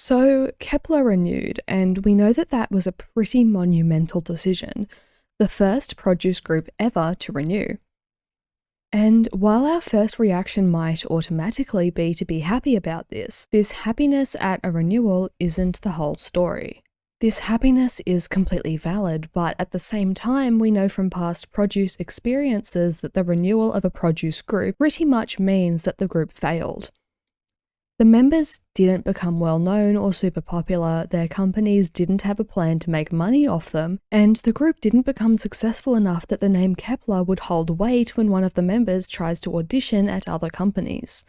So Kepler renewed, and we know that that was a pretty monumental decision, the first produce group ever to renew. And while our first reaction might automatically be to be happy about this happiness at a renewal isn't the whole story. This happiness is completely valid, but at the same time, we know from past produce experiences that the renewal of a produce group pretty much means that the group failed. The members didn't become well known or super popular, their companies didn't have a plan to make money off them, and the group didn't become successful enough that the name Kepler would hold weight when one of the members tries to audition at other companies.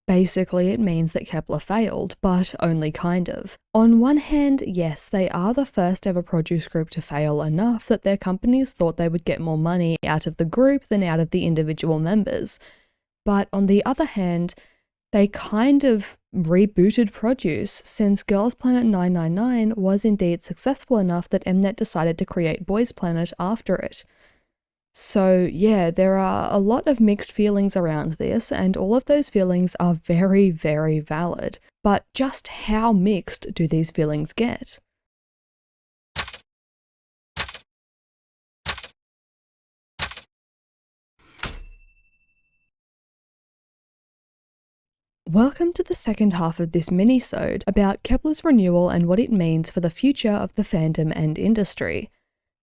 Basically, it means that Kepler failed, but only kind of. On one hand, yes, they are the first ever produce group to fail enough that their companies thought they would get more money out of the group than out of the individual members. But on the other hand, they kind of rebooted produce, since Girls Planet 999 was indeed successful enough that Mnet decided to create Boys Planet after it. So yeah, there are a lot of mixed feelings around this, and all of those feelings are very, very valid. But just how mixed do these feelings get? Welcome to the second half of this mini-sode about Kepler's renewal and what it means for the future of the fandom and industry.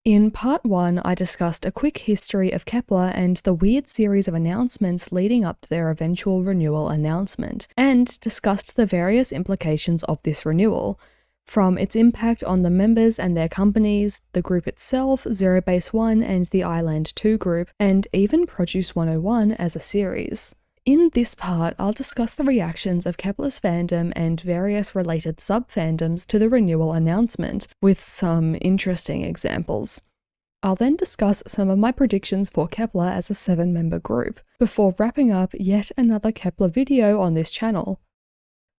In part 1, I discussed a quick history of Kepler and the weird series of announcements leading up to their eventual renewal announcement, and discussed the various implications of this renewal, from its impact on the members and their companies, the group itself, Zero Base 1 and the Island 2 group, and even Produce 101 as a series. In this part, I'll discuss the reactions of Kepler's fandom and various related sub-fandoms to the renewal announcement, with some interesting examples. I'll then discuss some of my predictions for Kepler as a 7-member group, before wrapping up yet another Kepler video on this channel,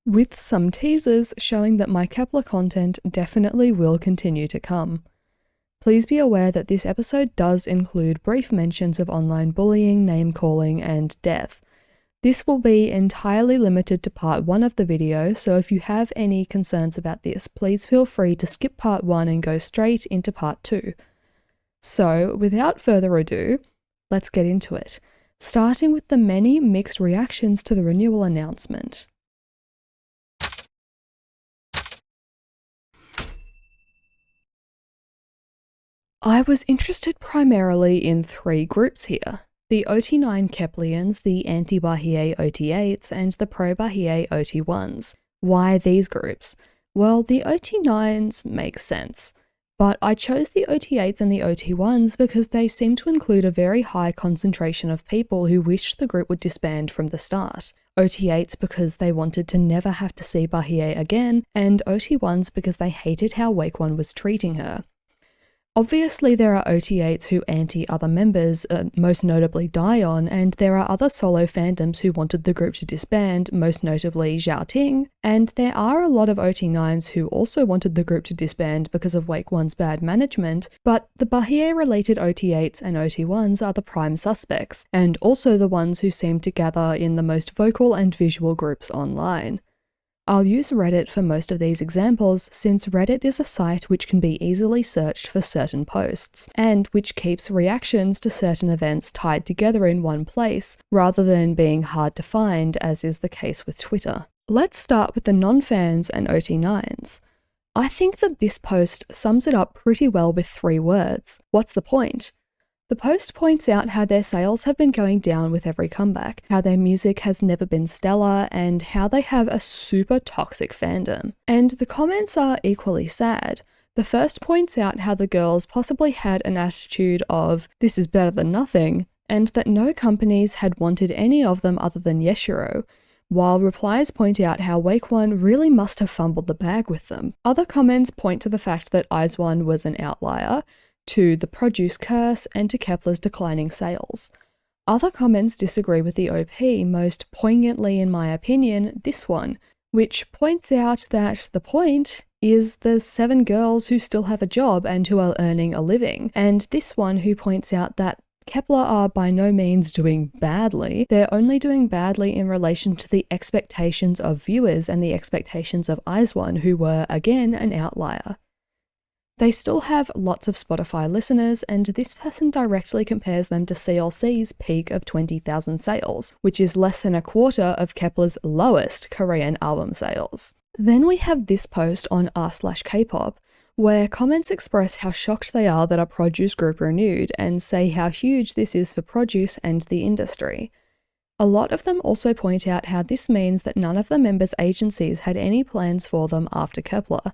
with some teasers showing that my Kepler content definitely will continue to come. Please be aware that this episode does include brief mentions of online bullying, name-calling, and death. This will be entirely limited to part 1 of the video, so if you have any concerns about this, please feel free to skip part 1 and go straight into part 2. So, without further ado, let's get into it, starting with the many mixed reactions to the renewal announcement. I was interested primarily in 3 groups here. The OT9 Keplians, the anti-Bahie OT8s, and the pro-Bahie OT1s. Why these groups? Well, the OT9s make sense, but I chose the OT8s and the OT1s because they seem to include a very high concentration of people who wished the group would disband from the start. OT8s because they wanted to never have to see Bahie again, and OT1s because they hated how Wake One was treating her. Obviously, there are OT8s who anti other members, most notably Dion, and there are other solo fandoms who wanted the group to disband, most notably Zhao Ting, and there are a lot of OT9s who also wanted the group to disband because of Wake One's bad management, but the Bahie-related OT8s and OT1s are the prime suspects, and also the ones who seem to gather in the most vocal and visual groups online. I'll use Reddit for most of these examples, since Reddit is a site which can be easily searched for certain posts, and which keeps reactions to certain events tied together in one place, rather than being hard to find, as is the case with Twitter. Let's start with the non-fans and OT9s. I think that this post sums it up pretty well with 3 words. What's the point? The post points out how their sales have been going down with every comeback, how their music has never been stellar, and how they have a super toxic fandom. And the comments are equally sad. The first points out how the girls possibly had an attitude of, "this is better than nothing," and that no companies had wanted any of them other than Yeshiro, while replies point out how Wake One really must have fumbled the bag with them. Other comments point to the fact that IZ*ONE was an outlier, to the produce curse, and to Kepler's declining sales. Other comments disagree with the OP, most poignantly in my opinion, this one, which points out that the point is the 7 girls who still have a job and who are earning a living, and this one who points out that Kep1er are by no means doing badly, they're only doing badly in relation to the expectations of viewers and the expectations of IZ*ONE, who were, again, an outlier. They still have lots of Spotify listeners, and this person directly compares them to CLC's peak of 20,000 sales, which is less than a quarter of Kep1er's lowest Korean album sales. Then we have this post on r/Kpop, where comments express how shocked they are that a produce group renewed and say how huge this is for produce and the industry. A lot of them also point out how this means that none of the members' agencies had any plans for them after Kep1er.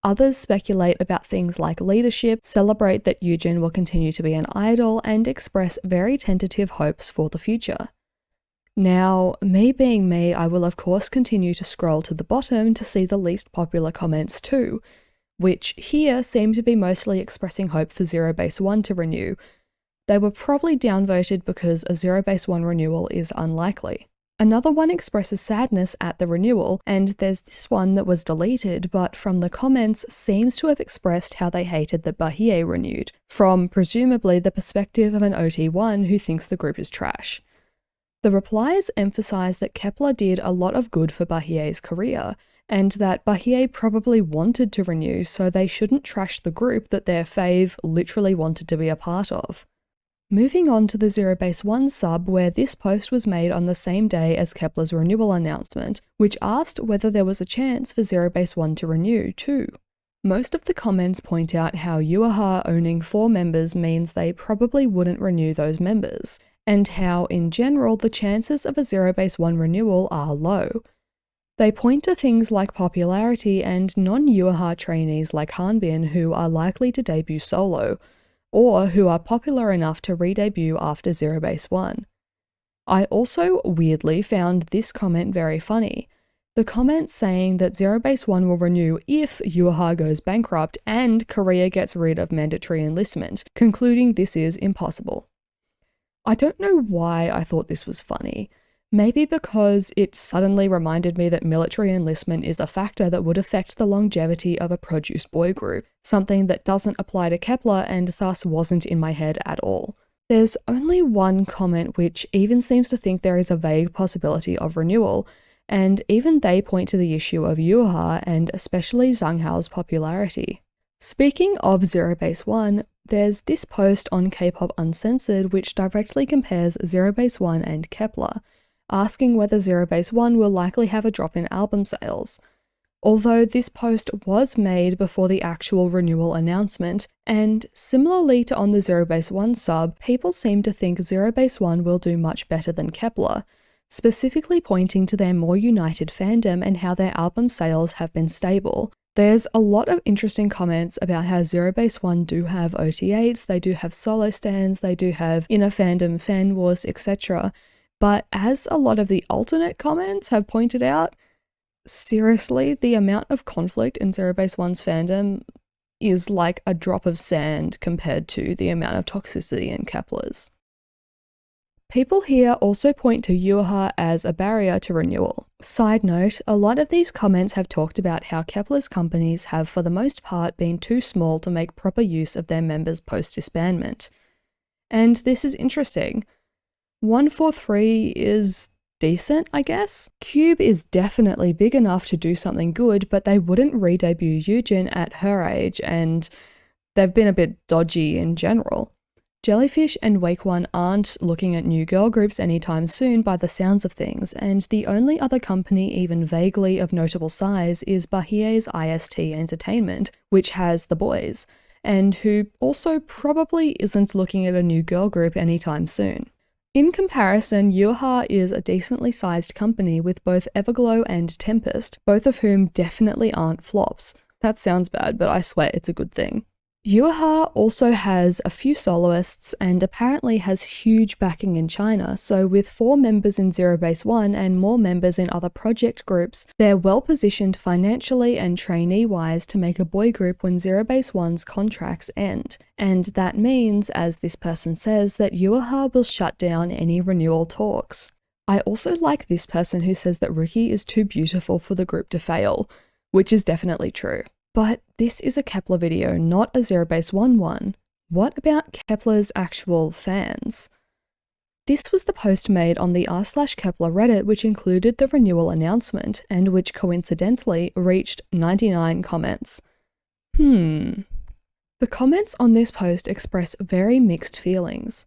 Others speculate about things like leadership, celebrate that Yujin will continue to be an idol, and express very tentative hopes for the future. Now, me being me, I will of course continue to scroll to the bottom to see the least popular comments too, which here seem to be mostly expressing hope for Zero Base One to renew. They were probably downvoted because a Zero Base One renewal is unlikely. Another one expresses sadness at the renewal, and there's this one that was deleted, but from the comments seems to have expressed how they hated that Bahie renewed, from presumably the perspective of an OT1 who thinks the group is trash. The replies emphasize that Kep1er did a lot of good for Bahie's career, and that Bahie probably wanted to renew, so they shouldn't trash the group that their fave literally wanted to be a part of. Moving on to the Zero Base One sub, where this post was made on the same day as Kep1er's renewal announcement, which asked whether there was a chance for Zero Base One to renew too. Most of the comments point out how Yuaha owning 4 members means they probably wouldn't renew those members, and how, in general, the chances of a Zero Base One renewal are low. They point to things like popularity and non-Yuaha trainees like Hanbin who are likely to debut solo, or who are popular enough to re-debut after Zero Base One. I also weirdly found this comment very funny. The comment saying that Zero Base One will renew if Yuaha goes bankrupt and Korea gets rid of mandatory enlistment, concluding this is impossible. I don't know why I thought this was funny. Maybe because it suddenly reminded me that military enlistment is a factor that would affect the longevity of a produce boy group, something that doesn't apply to Kep1er and thus wasn't in my head at all. There's only one comment which even seems to think there is a vague possibility of renewal, and even they point to the issue of Yuaha and especially Zhang Hao's popularity. Speaking of Zero Base One, there's this post on K-pop Uncensored which directly compares Zero Base One and Kep1er, asking whether Zero Base One will likely have a drop in album sales. Although this post was made before the actual renewal announcement, and similarly to on the Zero Base One sub, people seem to think Zero Base One will do much better than Kep1er, specifically pointing to their more united fandom and how their album sales have been stable. There's a lot of interesting comments about how Zero Base One do have OT8s, they do have solo stands, they do have inner fandom fan wars, etc. But as a lot of the alternate comments have pointed out, seriously, the amount of conflict in Zero Base One's fandom is like a drop of sand compared to the amount of toxicity in Kep1er's. People here also point to Yuaha as a barrier to renewal. Side note, a lot of these comments have talked about how Kep1er's companies have for the most part been too small to make proper use of their members post-disbandment. And this is interesting. 143 is decent, I guess. Cube is definitely big enough to do something good, but they wouldn't re-debut Yujin at her age, and they've been a bit dodgy in general. Jellyfish and Wakeone aren't looking at new girl groups anytime soon by the sounds of things, and the only other company even vaguely of notable size is Bahie's IST Entertainment, which has The Boys, and who also probably isn't looking at a new girl group anytime soon. In comparison, Yuaha is a decently sized company with both Everglow and Tempest, both of whom definitely aren't flops. That sounds bad, but I swear it's a good thing. Yuaha also has a few soloists and apparently has huge backing in China, so with 4 members in Zero Base One and more members in other project groups, they're well positioned financially and trainee-wise to make a boy group when Zero Base One's contracts end. And that means, as this person says, that Yuaha will shut down any renewal talks. I also like this person who says that Rookie is too beautiful for the group to fail, which is definitely true. But this is a Kep1er video, not a Zero Base One one. What about Kepler's actual fans? This was the post made on the r/Kepler Reddit, which included the renewal announcement and which coincidentally reached 99 comments. The comments on this post express very mixed feelings.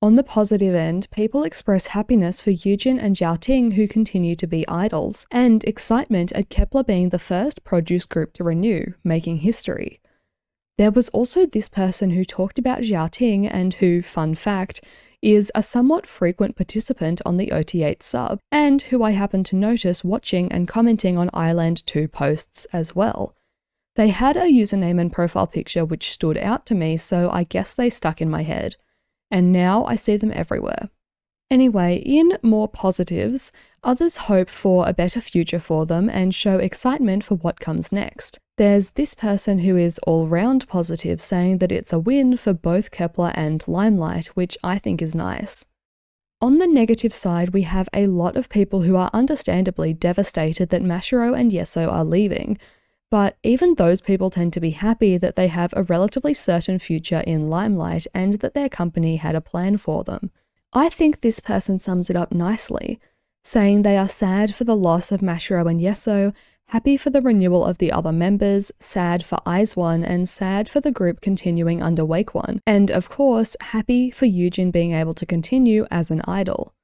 On the positive end, people express happiness for Yujin and Zhaoting, who continue to be idols, and excitement at Kepler being the first produce group to renew, making history. There was also this person who talked about Zhaoting and who, fun fact, is a somewhat frequent participant on the OT8 sub, and who I happened to notice watching and commenting on Island 2 posts as well. They had a username and profile picture which stood out to me, so I guess they stuck in my head. And now I see them everywhere. Anyway, in more positives, others hope for a better future for them and show excitement for what comes next. There's this person who is all-round positive, saying that it's a win for both Kepler and Limelight, which I think is nice. On the negative side, we have a lot of people who are understandably devastated that Mashiro and Yeso are leaving, but even those people tend to be happy that they have a relatively certain future in Limelight and that their company had a plan for them. I think this person sums it up nicely, saying they are sad for the loss of Mashiro and Yeso, happy for the renewal of the other members, sad for IZ*ONE, and sad for the group continuing under Wake One, and of course, happy for Yujin being able to continue as an idol.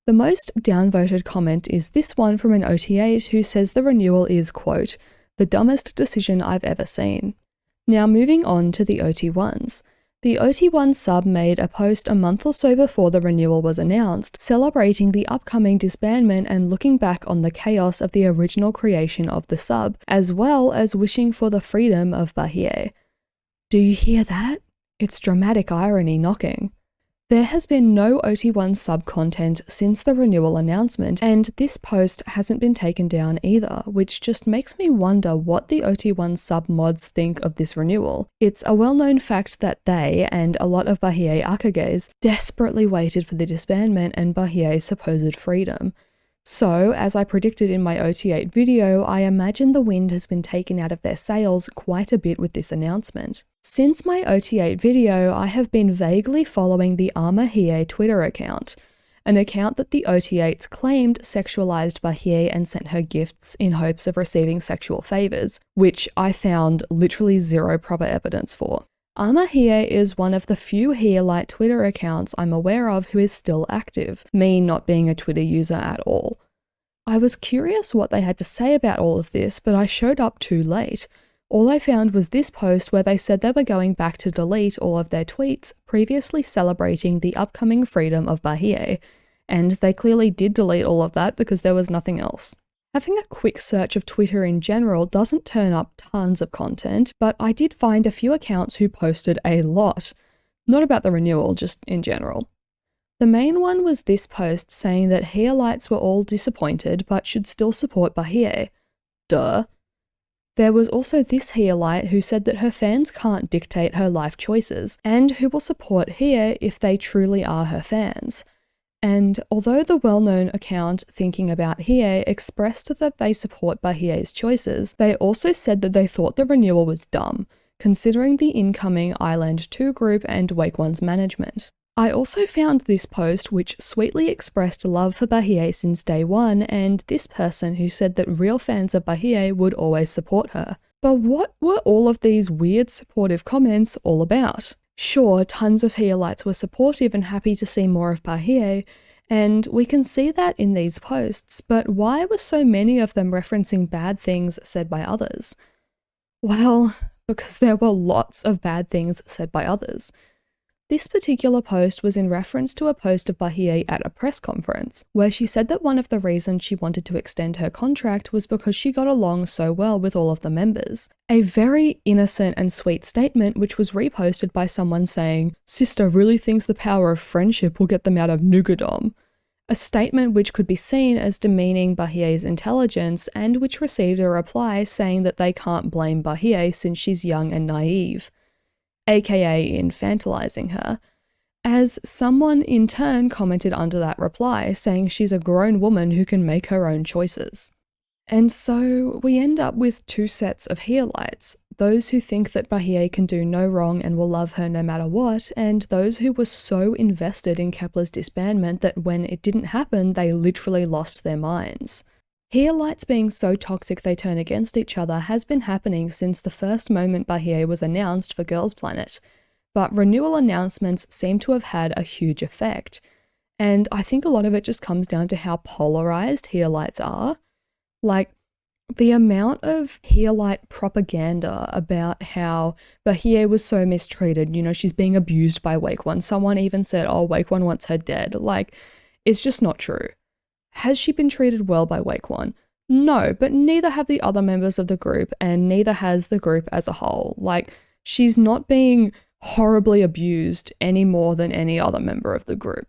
The most downvoted comment is this one from an OT8 who says the renewal is, quote, the dumbest decision I've ever seen. Now moving on to the OT1s. The OT1 sub made a post a month or so before the renewal was announced, celebrating the upcoming disbandment and looking back on the chaos of the original creation of the sub, as well as wishing for the freedom of Bahie. Do you hear that? It's dramatic irony knocking. There has been no OT1 sub content since the renewal announcement, and this post hasn't been taken down either, which just makes me wonder what the OT1 sub mods think of this renewal. It's a well-known fact that they, and a lot of Bahie Akages, desperately waited for the disbandment and Bahie's supposed freedom. So, as I predicted in my OT8 video, I imagine the wind has been taken out of their sails quite a bit with this announcement. Since my OT8 video, I have been vaguely following the Arma Hiei Twitter account, an account that the OT8s claimed sexualized Bahie and sent her gifts in hopes of receiving sexual favors, which I found literally zero proper evidence for. Arma Hiei is one of the few Healite Twitter accounts I'm aware of who is still active, me not being a Twitter user at all. I was curious what they had to say about all of this, but I showed up too late. All I found was this post where they said they were going back to delete all of their tweets previously celebrating the upcoming freedom of Bahie, and they clearly did delete all of that because there was nothing else. Having a quick search of Twitter in general doesn't turn up tons of content, but I did find a few accounts who posted a lot. Not about the renewal, just in general. The main one was this post saying that Healites were all disappointed but should still support Bahie. Duh. There was also this Healite who said that her fans can't dictate her life choices, and who will support Hie if they truly are her fans. And although the well-known account Thinking About Hie expressed that they support Bahie's choices, they also said that they thought the renewal was dumb, considering the incoming Island 2 group and Wake One's management. I also found this post which sweetly expressed love for Bahie since day one, and this person who said that real fans of Bahie would always support her. But what were all of these weird supportive comments all about? Sure, tons of Healites were supportive and happy to see more of Bahie, and we can see that in these posts, but why were so many of them referencing bad things said by others? Well, because there were lots of bad things said by others. This particular post was in reference to a post of Bahie at a press conference, where she said that one of the reasons she wanted to extend her contract was because she got along so well with all of the members. A very innocent and sweet statement which was reposted by someone saying, "Sister really thinks the power of friendship will get them out of Nugadom." A statement which could be seen as demeaning Bahie's intelligence and which received a reply saying that they can't blame Bahie since she's young and naive, aka infantilizing her, as someone in turn commented under that reply saying she's a grown woman who can make her own choices. And so we end up with two sets of Heolites, those who think that Bahie can do no wrong and will love her no matter what, and those who were so invested in Kepler's disbandment that when it didn't happen, they literally lost their minds. Heolites being so toxic they turn against each other has been happening since the first moment Bahie was announced for Girls Planet, but renewal announcements seem to have had a huge effect. And I think a lot of it just comes down to how polarized Heolites are. Like, the amount of Heolite propaganda about how Bahie was so mistreated, she's being abused by Wake One. Someone even said, oh, Wake One wants her dead. Like, it's just not true. Has she been treated well by Wake One? No, but neither have the other members of the group, and neither has the group as a whole. Like, she's not being horribly abused any more than any other member of the group.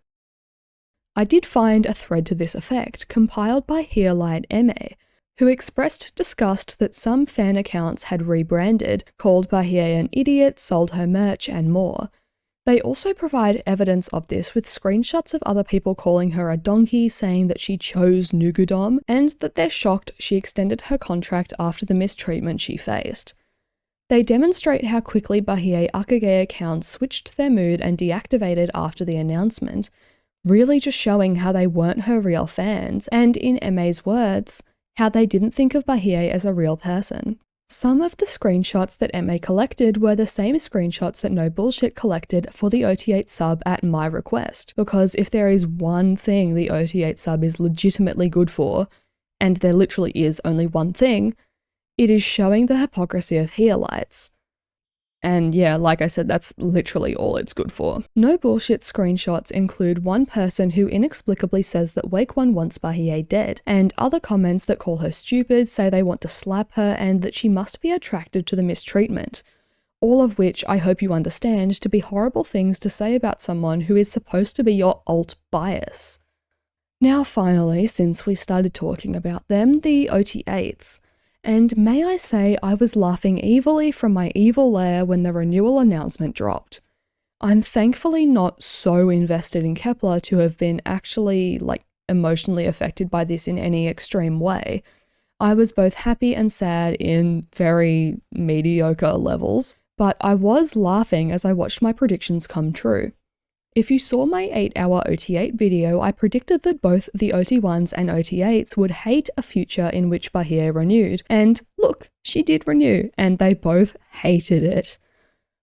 I did find a thread to this effect compiled by Heolite MA, who expressed disgust that some fan accounts had rebranded, called Bahie an idiot, sold her merch, and more. They also provide evidence of this with screenshots of other people calling her a donkey, saying that she chose Nugudom, and that they're shocked she extended her contract after the mistreatment she faced. They demonstrate how quickly Bahie Akage accounts switched their mood and deactivated after the announcement, really just showing how they weren't her real fans, and in MA's words, how they didn't think of Bahie as a real person. Some of the screenshots that MA collected were the same screenshots that No Bullshit collected for the OT8 sub at my request, because if there is one thing the OT8 sub is legitimately good for, and there literally is only one thing, it is showing the hypocrisy of Heolites. And yeah, like I said, that's literally all it's good for. No Bullshit screenshots include one person who inexplicably says that Wake One wants Bahie dead, and other comments that call her stupid, say they want to slap her, and that she must be attracted to the mistreatment. All of which I hope you understand to be horrible things to say about someone who is supposed to be your alt bias. Now finally, since we started talking about them, the OT8s. And may I say I was laughing evilly from my evil lair when the renewal announcement dropped. I'm thankfully not so invested in Kepler to have been actually, emotionally affected by this in any extreme way. I was both happy and sad in very mediocre levels, but I was laughing as I watched my predictions come true. If you saw my 8-hour OT8 video, I predicted that both the OT1s and OT8s would hate a future in which Bahie renewed, and look, she did renew, and they both hated it.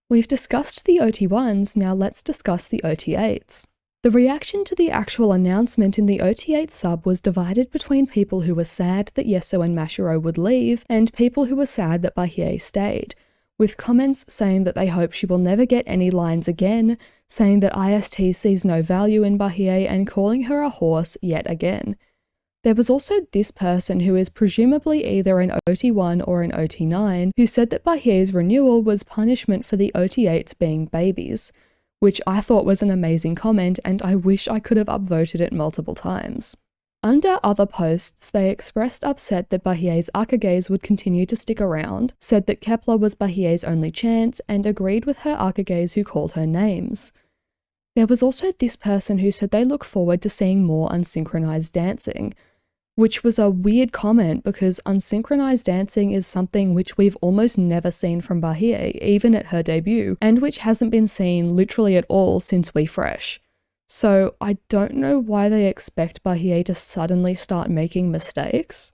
We've discussed the OT1s, now let's discuss the OT8s. The reaction to the actual announcement in the OT8 sub was divided between people who were sad that Yeso and Mashiro would leave, and people who were sad that Bahie stayed, with comments saying that they hope she will never get any lines again, saying that IST sees no value in Bahie, and calling her a horse yet again. There was also this person who is presumably either an OT1 or an OT9 who said that Bahie's renewal was punishment for the OT8s being babies, which I thought was an amazing comment, and I wish I could have upvoted it multiple times. Under other posts, they expressed upset that Bahie's Akages would continue to stick around, said that Kepler was Bahie's only chance, and agreed with her Akages who called her names. There was also this person who said they look forward to seeing more unsynchronized dancing, which was a weird comment because unsynchronized dancing is something which we've almost never seen from Bahie, even at her debut, and which hasn't been seen literally at all since We Fresh. So I don't know why they expect Bahie to suddenly start making mistakes.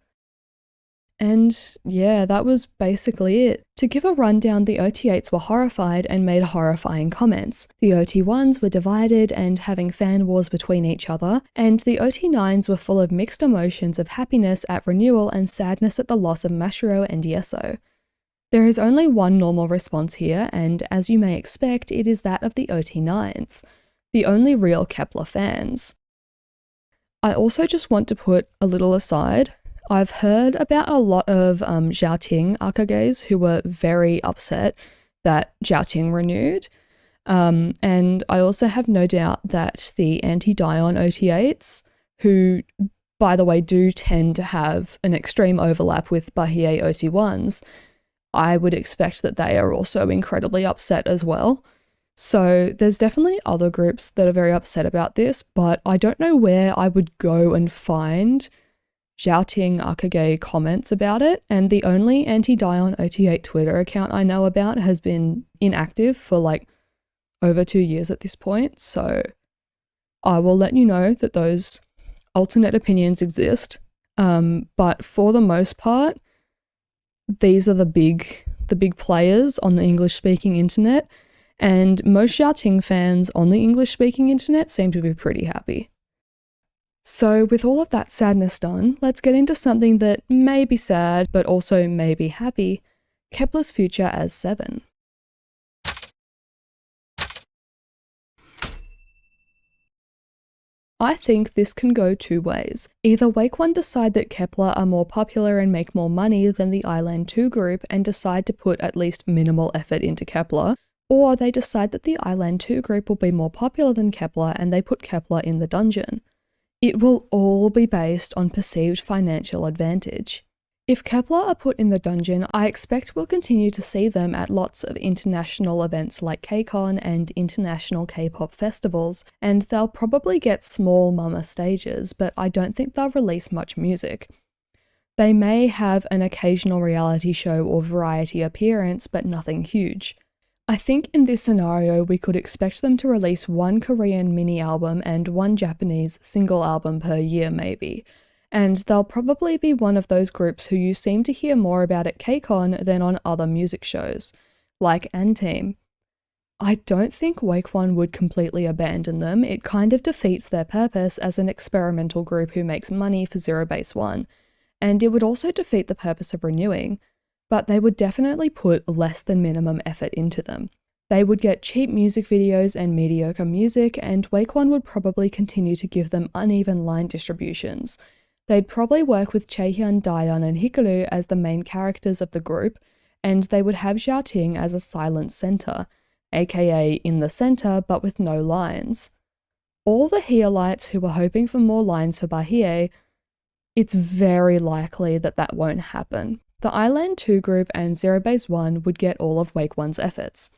And yeah, that was basically it. To give a rundown, the OT8s were horrified and made horrifying comments. The OT1s were divided and having fan wars between each other, and the OT9s were full of mixed emotions of happiness at renewal and sadness at the loss of Mashiro and Yeso. There is only one normal response here, and as you may expect, it is that of the OT9s. The only real Kepler fans. I also just want to put a little aside. I've heard about a lot of Zhaoting Akages who were very upset that Zhaoting renewed. And I also have no doubt that the anti-Dion OT8s, who, by the way, do tend to have an extreme overlap with Bahie OT1s, I would expect that they are also incredibly upset as well. So there's definitely other groups that are very upset about this, but I don't know where I would go and find Xiaoting Akage comments about it, and the only anti-Dion OT8 Twitter account I know about has been inactive for like over 2 years at this point, so I will let you know that those alternate opinions exist. But for the most part, these are the big players on the English-speaking internet, and most Xiaoting fans on the English-speaking internet seem to be pretty happy. So with all of that sadness done, let's get into something that may be sad, but also may be happy: Kep1er's future as Seven. I think this can go two ways. Either Wake1 decide that Kep1er are more popular and make more money than the Island 2 group and decide to put at least minimal effort into Kep1er, or they decide that the Island 2 group will be more popular than Kep1er and they put Kep1er in the dungeon. It will all be based on perceived financial advantage. If Kep1er are put in the dungeon, I expect we'll continue to see them at lots of international events like KCON and international K-pop festivals, and they'll probably get small mama stages, but I don't think they'll release much music. They may have an occasional reality show or variety appearance, but nothing huge. I think in this scenario we could expect them to release one Korean mini album and one Japanese single album per year maybe, and they'll probably be one of those groups who you seem to hear more about at KCON than on other music shows, like &TEAM. I don't think Wake1 would completely abandon them. It kind of defeats their purpose as an experimental group who makes money for Zero Base One, and it would also defeat the purpose of renewing, but they would definitely put less than minimum effort into them. They would get cheap music videos and mediocre music, and Wake1 would probably continue to give them uneven line distributions. They'd probably work with Chaehyun, Dion, and Hikaru as the main characters of the group, and they would have Xiaoting as a silent center, aka in the center but with no lines. All the Healites who were hoping for more lines for Bahie, it's very likely that that won't happen. The Island 2 group and Zero Base One would get all of Wake1's efforts.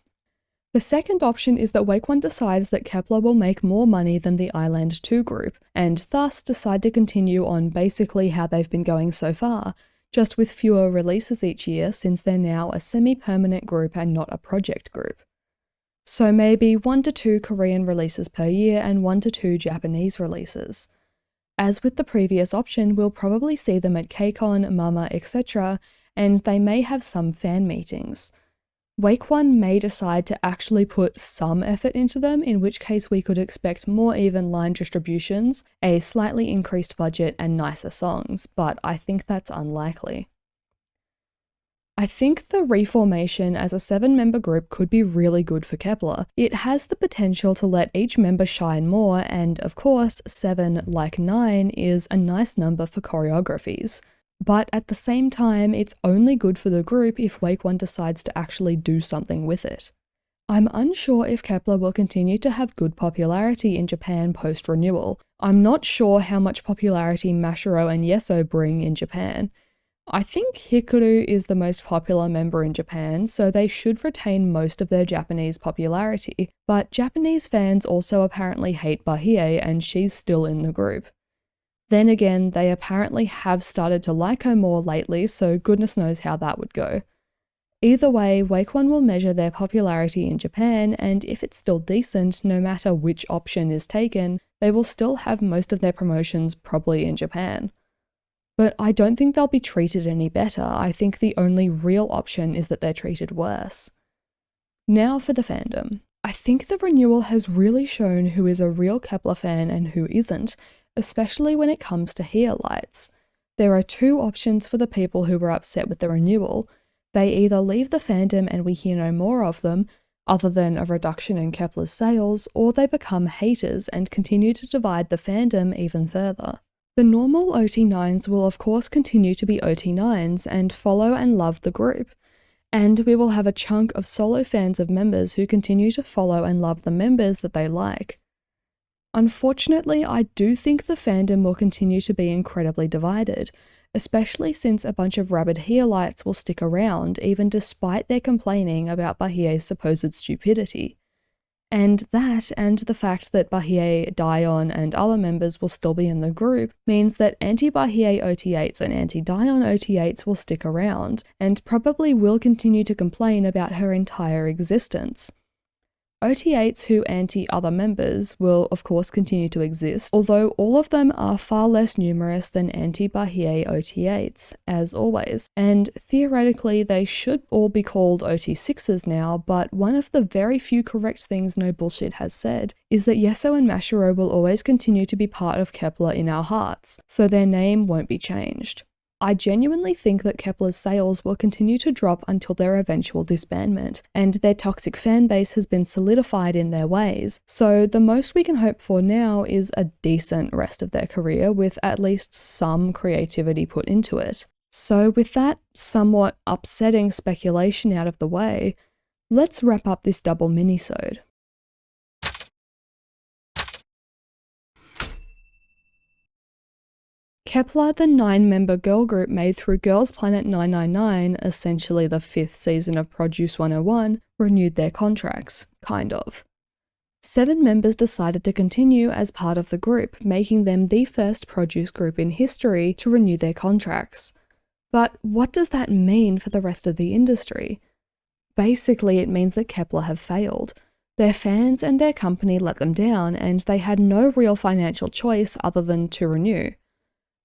The second option is that Wake1 decides that Kep1er will make more money than the Island 2 group, and thus decide to continue on basically how they've been going so far, just with fewer releases each year since they're now a semi-permanent group and not a project group. So maybe 1 to 2 Korean releases per year and 1 to 2 Japanese releases. As with the previous option, we'll probably see them at KCON, Mama, etc., and they may have some fan meetings. Wake1 may decide to actually put some effort into them, in which case we could expect more even line distributions, a slightly increased budget, and nicer songs, but I think that's unlikely. I think the reformation as a 7-member group could be really good for Kep1er. It has the potential to let each member shine more, and of course, 7, like 9, is a nice number for choreographies. But at the same time, it's only good for the group if Wake1 decides to actually do something with it. I'm unsure if Kep1er will continue to have good popularity in Japan post-renewal. I'm not sure how much popularity Mashiro and Yeso bring in Japan. I think Hikaru is the most popular member in Japan, so they should retain most of their Japanese popularity, but Japanese fans also apparently hate Bahie and she's still in the group. Then again, they apparently have started to like her more lately, so goodness knows how that would go. Either way, Wake1 will measure their popularity in Japan, and if it's still decent, no matter which option is taken, they will still have most of their promotions probably in Japan. But I don't think they'll be treated any better. I think the only real option is that they're treated worse. Now for the fandom. I think the renewal has really shown who is a real Kep1er fan and who isn't, especially when it comes to Healites. There are two options for the people who were upset with the renewal. They either leave the fandom and we hear no more of them, other than a reduction in Kep1er's sales, or they become haters and continue to divide the fandom even further. The normal OT9s will of course continue to be OT9s and follow and love the group, and we will have a chunk of solo fans of members who continue to follow and love the members that they like. Unfortunately, I do think the fandom will continue to be incredibly divided, especially since a bunch of rabid Healites will stick around even despite their complaining about Bahie's supposed stupidity. And that, and the fact that Bahie, Dion, and other members will still be in the group, means that anti-Bahie OT8s and anti-Dion OT8s will stick around, and probably will continue to complain about her entire existence. OT8s who anti-other members will of course continue to exist, although all of them are far less numerous than anti-Bahie OT8s, as always, and theoretically they should all be called OT6s now, but one of the very few correct things No Bullshit has said is that Yeso and Mashiro will always continue to be part of Kep1er in our hearts, so their name won't be changed. I genuinely think that Kep1er's sales will continue to drop until their eventual disbandment, and their toxic fanbase has been solidified in their ways, so the most we can hope for now is a decent rest of their career with at least some creativity put into it. So with that somewhat upsetting speculation out of the way, let's wrap up this double minisode. Kep1er, the 9-member girl group made through Girls Planet 999, essentially the 5th season of Produce 101, renewed their contracts, kind of. 7 members decided to continue as part of the group, making them the first produce group in history to renew their contracts. But what does that mean for the rest of the industry? Basically, it means that Kep1er have failed. Their fans and their company let them down, and they had no real financial choice other than to renew.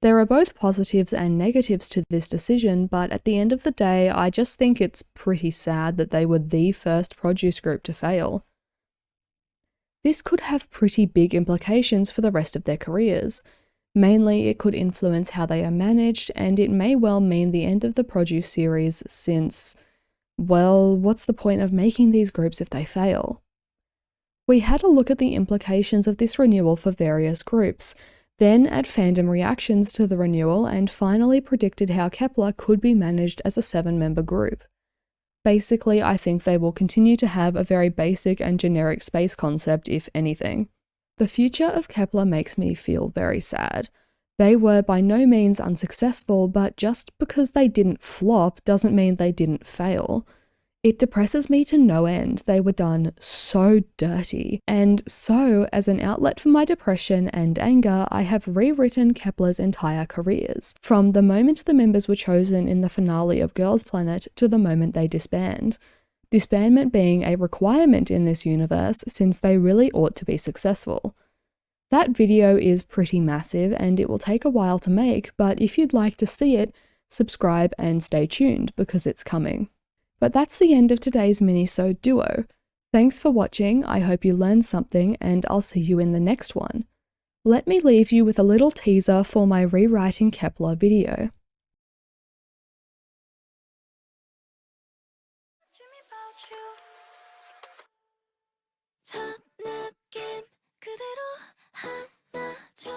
There are both positives and negatives to this decision, but at the end of the day, I just think it's pretty sad that they were the first produce group to fail. This could have pretty big implications for the rest of their careers. Mainly, it could influence how they are managed, and it may well mean the end of the produce series since, well, what's the point of making these groups if they fail? We had a look at the implications of this renewal for various groups, then at fandom reactions to the renewal, and finally predicted how Kep1er could be managed as a 7-member group. Basically, I think they will continue to have a very basic and generic space concept, if anything. The future of Kep1er makes me feel very sad. They were by no means unsuccessful, but just because they didn't flop doesn't mean they didn't fail. It depresses me to no end. They were done so dirty. And so, as an outlet for my depression and anger, I have rewritten Kep1er's entire careers, from the moment the members were chosen in the finale of Girls Planet to the moment they disband. Disbandment being a requirement in this universe since they really ought to be successful. That video is pretty massive and it will take a while to make, but if you'd like to see it, subscribe and stay tuned because it's coming. But that's the end of today's minisode duo. Thanks for watching, I hope you learned something, and I'll see you in the next one. Let me leave you with a little teaser for my rewriting Kep1er video. 첫 느낌 그대로 하나 줘